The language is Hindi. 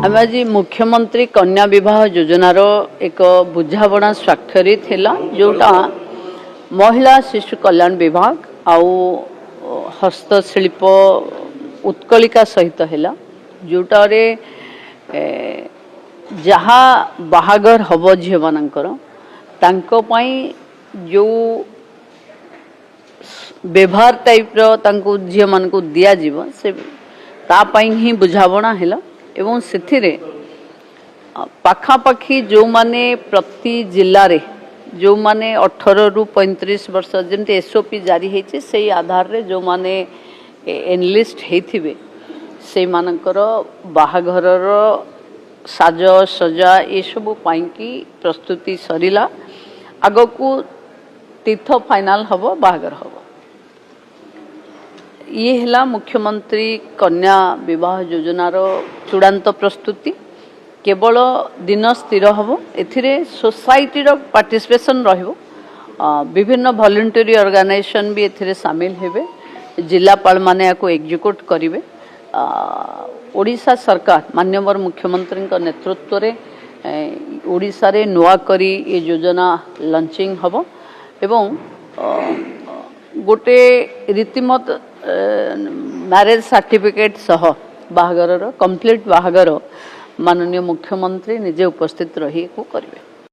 आम आज मुख्यमंत्री कन्या विवाह योजनार एक बुझाणा स्वाक्षरित है जोटा महिला शिशु कल्याण विभाग आउ हस्तशिल्प उत्कलिका सहित है जोटार जहाँ बाहागर हम झील मानकर जो व्यवहार टाइप झील मान को दि जाव से ही बुझाणा है एवं से पाखापाखी जो माने प्रति जिले में जो माने 18 रु 35 वर्ष जमती एसओपी जारी होती से आधार रे जो माने एनलिस्ट होते से मानकर बाहाघर साज सजा ये सब पाई प्रस्तुति सरीला आग को तीर्थ फाइनाल हम बाहाघर हम ये है मुख्यमंत्री कन्या विवाह योजनार चूड़ांत प्रस्तुति केवल दिन स्थिर हम एथिरे सोसाइटी पार्टिसिपेशन रहिबो विभिन्न वॉलंटरी ऑर्गेनाइजेशन भी एथिरे शामिल हेबे जिलापाल माने याको एग्जीक्यूट करिवे ओडिशा सरकार माननीय मुख्यमंत्री नेतृत्व रे ओडिशा रे नुआ करी ये योजना लॉन्चिंग हबो एवं गोटे रीतिमत मैरेज सर्टिफिकेट सह बाहागर कंप्लीट बाहागर माननीय मुख्यमंत्री निजे उपस्थित रही को करेंगे।